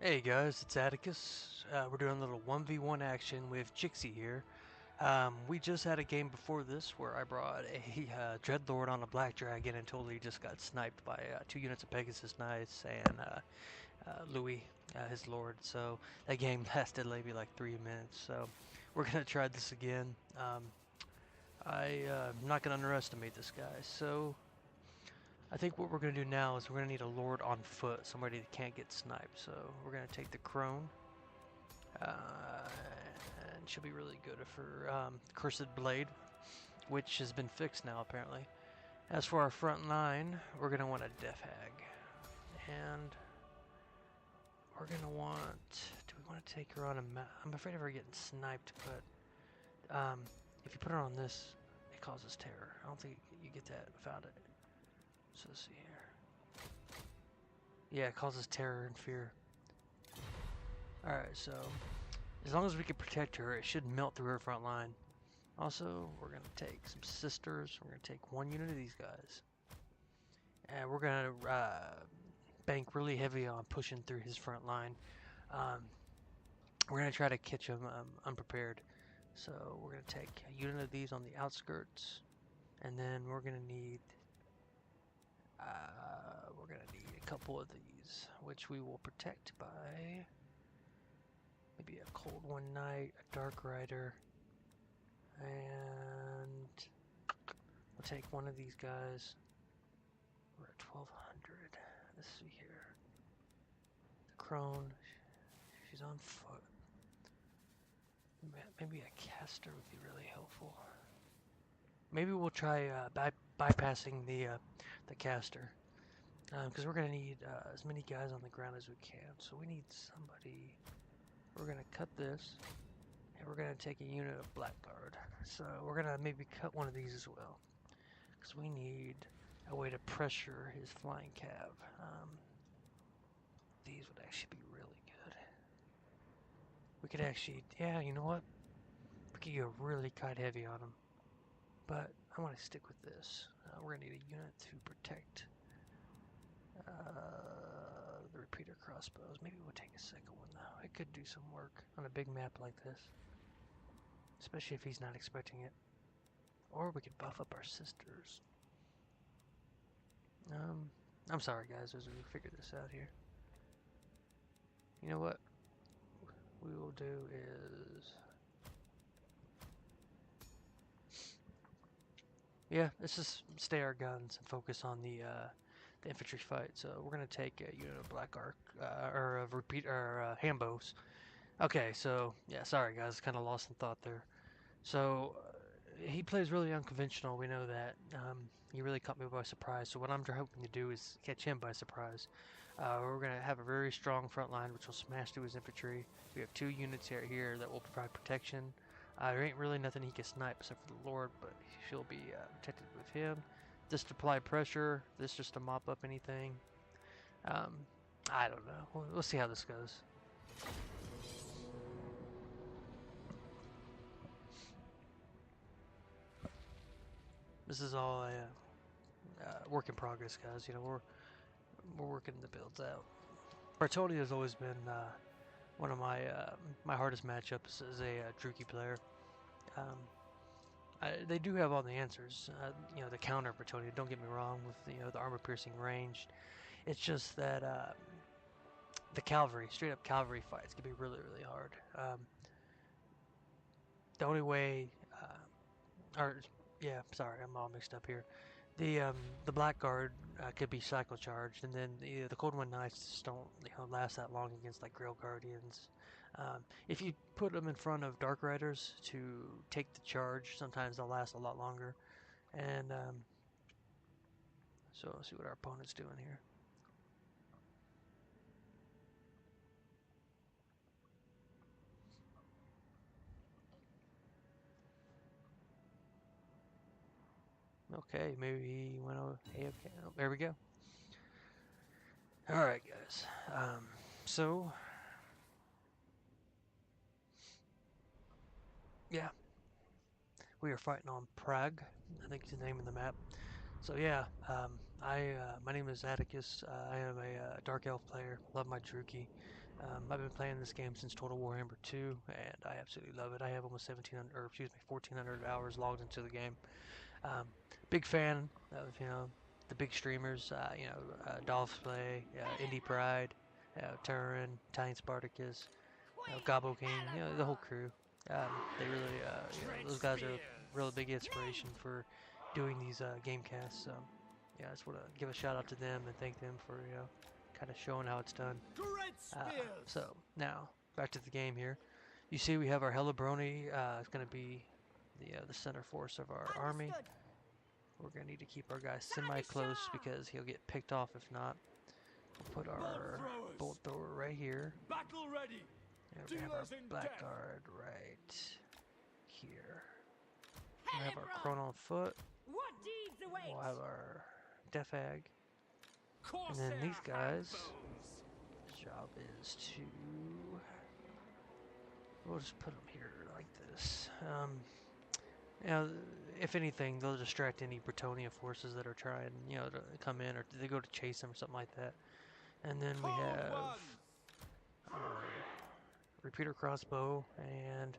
Hey guys, it's Atticus. We're doing a little 1v1 action with Jixie here. We just had a game before this where I brought a Dreadlord on a Black Dragon and totally just got sniped by 2 units of Pegasus Knights and Louis, his lord. So that game lasted maybe like 3 minutes. So we're going to try this again. I'm not going to underestimate this guy. So I think what we're going to do now is we're going to need a lord on foot, somebody that can't get sniped. So we're going to take the crone. And she'll be really good for Cursed Blade, which has been fixed now apparently. As for our front line, we're going to want a Death Hag. And we're going to want... Do we want to take her on a map? I'm afraid of her getting sniped, but if you put her on this, it causes terror. I don't think you get that without it. So let's see here. Yeah, it causes terror and fear. Alright, so as long as we can protect her, it should melt through her front line. Also, we're going to take some sisters. We're going to take 1 unit of these guys. And we're going to bank really heavy on pushing through his front line. We're going to try to catch him unprepared. So we're going to take a unit of these on the outskirts. And then we're going to need... a couple of these, which we will protect by... maybe a Cold One Knight, a Dark Rider, and we'll take one of these guys. We're at 1200. Let's see here. The crone, she's on foot. Maybe a caster would be really helpful. Maybe we'll try bypassing the caster, because we're gonna need as many guys on the ground as we can. So we need somebody. We're going to cut this, and we're going to take a unit of Blackguard. So we're going to maybe cut one of these as well, because we need a way to pressure his flying cav. These would actually be really good. We could actually, yeah, you know what? We could go really kite heavy on him. But I want to stick with this. We're going to need a unit to protect the repeater crossbows. Maybe we'll take a second one though. It could do some work on a big map like this, especially if he's not expecting it. Or we could buff up our sisters. I'm sorry guys as we figure this out here. You know what we will do is, yeah, let's just stay our guns and focus on the infantry fight. So we're gonna take a unit of Black Arc or of repeat or handbows. Okay, so yeah, sorry guys, kind of lost in thought there. So he plays really unconventional. We know that. He really caught me by surprise. So what I'm hoping to do is catch him by surprise. We're gonna have a very strong front line, which will smash through his infantry. We have 2 units here that will provide protection. There ain't really nothing he can snipe except for the Lord, but she'll be protected with him. This to apply pressure, this just to mop up anything. I don't know. We'll see how this goes. This is all a work in progress, guys. You know, we're working the builds out. Bretonia has always been one of my my hardest matchups as a Druki player. They do have all the answers. You know, the counter Bretonia. Don't get me wrong with the armor-piercing range. It's just that the cavalry, straight up cavalry fights, can be really really hard. The only way, or yeah, sorry, I'm all mixed up here. The Blackguard could be cycle charged, and then the Cold One Knights just don't last that long against like Grail Guardians. If you put them in front of Dark Riders to take the charge, sometimes they'll last a lot longer. And so let's see what our opponent's doing here. Okay, maybe he went over. Hey, okay, oh, there we go. All right, guys. So yeah, we are fighting on Prague. I think is the name of the map. So yeah, my name is Atticus. I am a Dark Elf player. Love my Druki. I've been playing this game since Total Warhammer 2, and I absolutely love it. I have almost 1,400 hours logged into the game. Big fan of, the big streamers, Dolph Play, Indie Pride, Turin, Tyne Spartacus, Gobbo King, the whole crew. They really, those guys are a really big inspiration for doing these game casts. So, yeah, I just want to give a shout out to them and thank them for, kind of showing how it's done. So, now, back to the game here. You see we have our Bretonia. It's going to be the center force of our army. We're going to need to keep our guy semi-close because he'll get picked off if not. We'll put our bolt thrower right here. Battle ready. And we're going to have our blackguard right here. We'll have our crone on foot. What deeds await? We'll have our death hag. And then these guys, his job is to, we'll just put them here like this. If anything, they'll distract any Bretonia forces that are trying, to come in, or they go to chase them or something like that. And then we have our repeater crossbow, and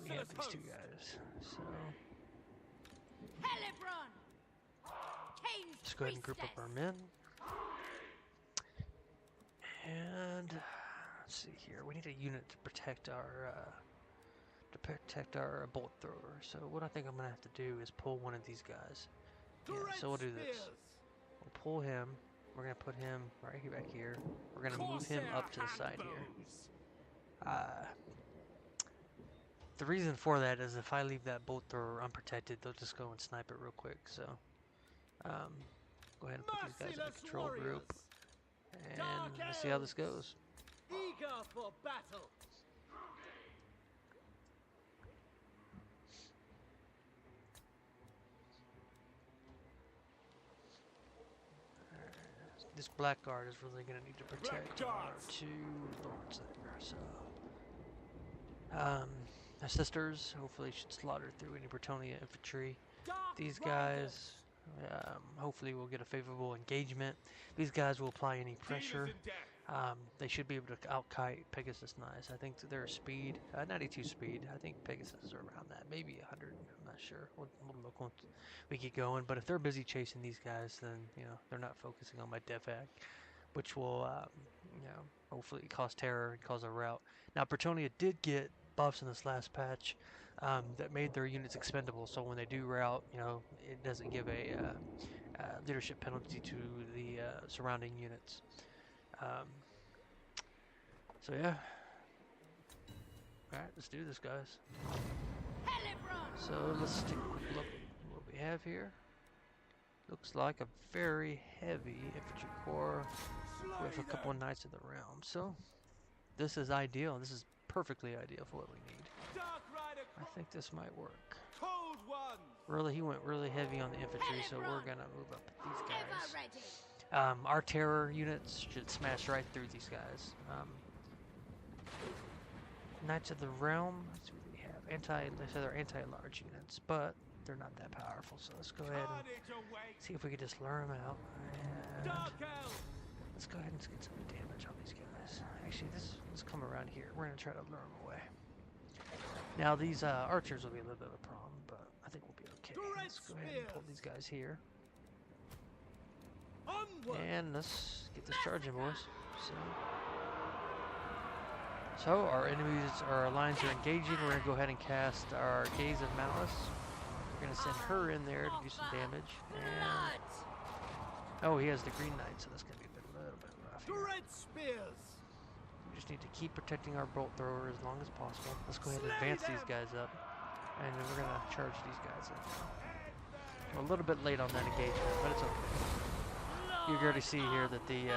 we have these two guys. So just go ahead and group up our men. And let's see here. We need a unit to protect our bolt thrower. So what I think I'm gonna have to do is pull one of these guys. Yeah, so we'll do this. We'll pull him. We're gonna put him right here, back here. We're gonna move him up to the side here. The reason for that is if I leave that bolt thrower unprotected, they'll just go and snipe it real quick. So go ahead and put these guys in a control group. And let's see how this goes. Eager for battle. This blackguard is really going to need to protect our two lords there. So, our sisters hopefully should slaughter through any Bretonia infantry. These guys, hopefully will get a favorable engagement. These guys will apply any pressure. They should be able to outkite Pegasus nice. I think their speed, 92 speed. I think Pegasus is around that, maybe 100. I'm not sure. We'll look once we get going. But if they're busy chasing these guys, then they're not focusing on my death act, which will hopefully cause terror and cause a rout. Now Bretonia did get buffs in this last patch that made their units expendable. So when they do rout, it doesn't give a leadership penalty to the surrounding units. So yeah. Alright, let's do this, guys. So let's take a quick look at what we have here. Looks like a very heavy infantry corps with a couple of Knights of the Realm. So this is ideal. This is perfectly ideal for what we need. I think this might work. Really, he went really heavy on the infantry, so we're gonna move up these guys. Our terror units should smash right through these guys. Knights of the Realm, let's see what we have. They're anti-large units, but they're not that powerful. So let's go ahead and see if we can just lure them out. And let's go ahead and get some damage on these guys. Actually, let's come around here. We're gonna try to lure them away. Now these archers will be a little bit of a problem, but I think we'll be okay. Let's go ahead and pull these guys here. And let's get this charging, boys. So our enemies, our lines are engaging. We're gonna go ahead and cast our Gaze of Malice. We're gonna send her in there to do some damage. And oh, he has the Green Knight, so that's gonna be a little bit rough here. We just need to keep protecting our bolt thrower as long as possible. Let's go ahead and advance these guys up, and then we're gonna charge these guys in. We're a little bit late on that engagement, but it's okay. You can already see here that the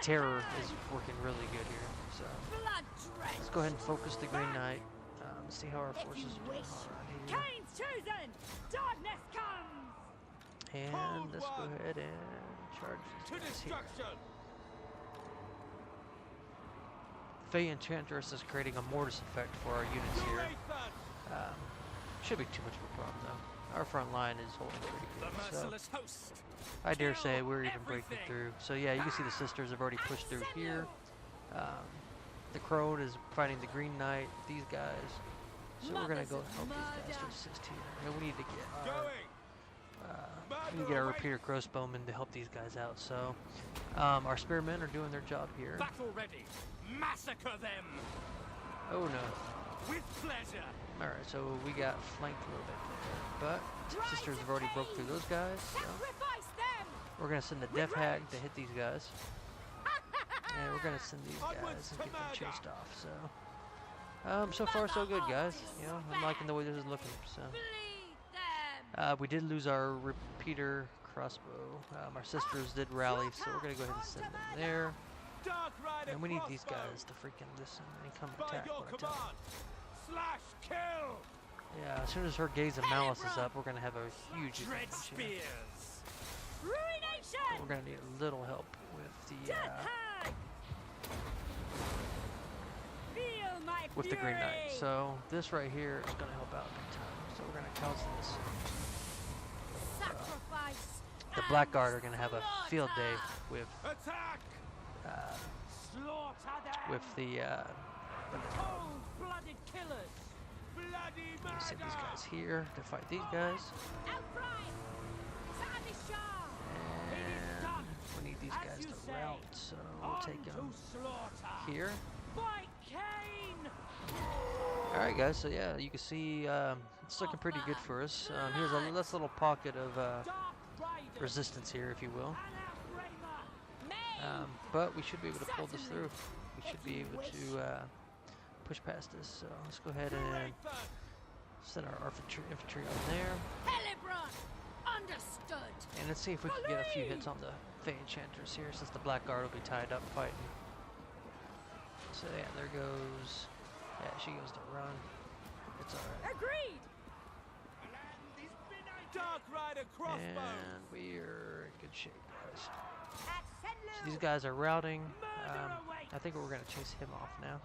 terror is working really good here. So let's go ahead and focus the Green Knight. See how our forces are doing around here. And let's go ahead and charge these guys here. Fey Enchantress is creating a mortis effect for our units here. Should be too much of a problem though. our front line is holding pretty The good. So merciless host. I dare say Kill we're even breaking everything. through. So yeah, you can see the sisters have already pushed through here. The crone is fighting the Green Knight, these guys. So we're gonna go help these guys to assist here. And we need to get our repeater crossbowmen to help these guys out. So our spearmen are doing their job here. Battle ready. Massacre them Oh no. with pleasure. Alright, so we got flanked a little bit there. But sisters have already broke through those guys. So we're gonna send the Death Hag to hit these guys. And we're gonna send these guys and get them chased off. So far so good, guys. You know, I'm liking the way this is looking. So we did lose our repeater crossbow. Our sisters did rally, so we're gonna go ahead and send them there. Dark Rider And we need these crossbow. guys to freaking listen and come By attack your when I tell them. command. Slash kill. Yeah, as soon as her gaze of malice is up, we're gonna have a huge Dread advantage here. spears. We're gonna need a little help with the Green Knight. So this right here is gonna help out big time. So we're gonna cancel this. The Blackguard are gonna have a field day with Attack. Slaughter them. with the Cold-blooded killers. Bloody murder. send these guys here to fight these guys. And we need these guys to rout, so we'll take them here. By Cain. Alright guys, so yeah, you can see it's looking pretty good for us. Here's a nice little pocket of Dark Rider. resistance here, if you will. Anathema. But we should be able to pull this through. We should be able to push past this. So let's go ahead and Great send our infantry on there. Understood. And let's see if we can get a few hits on the Fey Enchanters here, since the Blackguard will be tied up fighting. So yeah, there goes. Yeah, she goes to run. It's alright. Agreed. Dark Rider crossbow. And we're in good shape, guys. So these guys are routing. I think we're gonna chase him off now.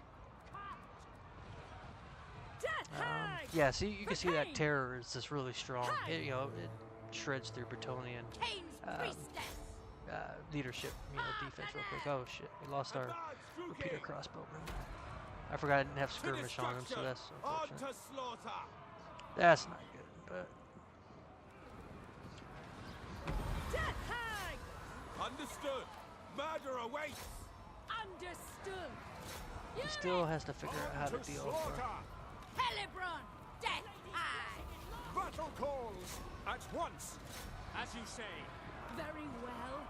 Yeah, see, you can see that terror is just really strong. It, you know, it shreds through Bretonian leadership, you know, defense real quick. Oh shit, we lost our repeater crossbowman. I forgot I didn't have skirmish on him, so that's On to unfortunate. slaughter. That's not good, but Understood. Murder awaits. Understood. he still has to figure out how to deal with slaughter. Helibron, death high. Battle calls at once. As you say. Very well,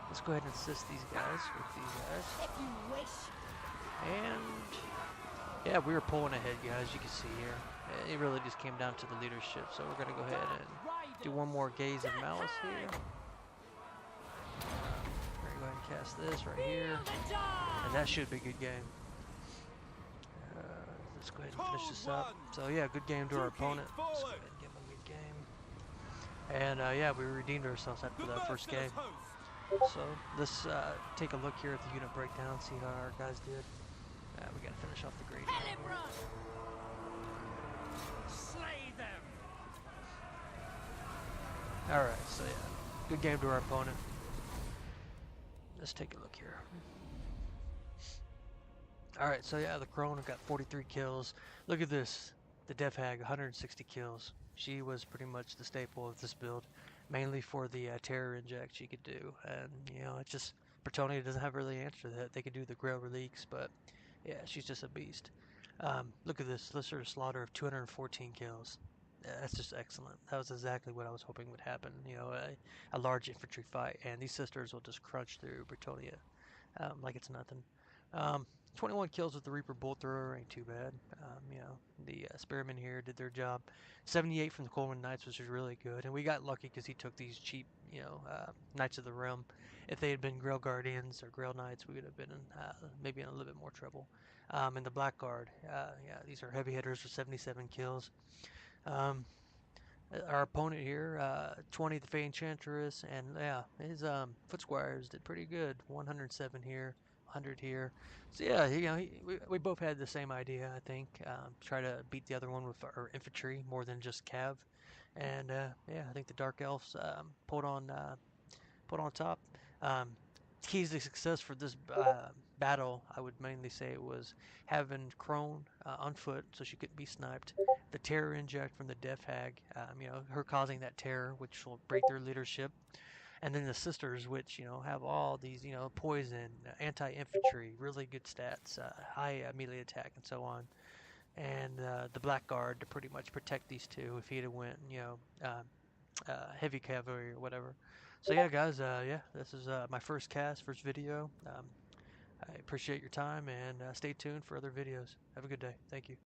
let's go ahead and assist these guys with these guys. if you wish. And yeah, we were pulling ahead, guys. You can see here. It really just came down to the leadership. So we're gonna go ahead and do one more gaze of malice here. We're gonna go ahead and cast this right here, and that should be a good game. Let's go ahead and finish this up. So yeah, good game to our opponent. Let's go ahead and give him a good game. And yeah, we redeemed ourselves after that first game. So let's take a look here at the unit breakdown, see how our guys did. We gotta finish off the grade. Helibron. Slay them. Alright, so yeah, good game to our opponent. Let's take a look here. Alright, so yeah, the Crone got 43 kills. Look at this. The Death Hag, 160 kills. She was pretty much the staple of this build, mainly for the terror inject she could do. And, you know, it's just, Bretonia doesn't have really an answer to that. They could do the Grail Reliques, but yeah, she's just a beast. Look at this, Lister Slaughter of 214 kills. Yeah, that's just excellent. That was exactly what I was hoping would happen. You know, a large infantry fight, and these sisters will just crunch through Bretonia like it's nothing. 21 kills with the Reaper Bolt Thrower ain't too bad. You know, the Spearmen here did their job. 78 from the Coleman Knights, which was really good. And we got lucky because he took these cheap, you know, Knights of the Realm. If they had been Grail Guardians or Grail Knights, we would have been in, maybe in a little bit more trouble. And the Blackguard, yeah, these are heavy hitters with 77 kills. Our opponent here, 20 the Fey Enchantress, and yeah, his Foot Squires did pretty good. 107 here, 100 here. So yeah, you know, we both had the same idea, I think. Try to beat the other one with our infantry more than just cav. And yeah, I think the Dark Elves put on top. Um, Keys to success for this battle, I would mainly say it was having Crone on foot so she couldn't be sniped. The terror inject from the Death Hag, her causing that terror, which will break their leadership. And then the sisters, which have all these poison, anti-infantry, really good stats, high melee attack, and so on. And the Blackguard to pretty much protect these two if he'd have went heavy cavalry or whatever. So yeah, guys, yeah, this is my first video. I appreciate your time and stay tuned for other videos. Have a good day. Thank you.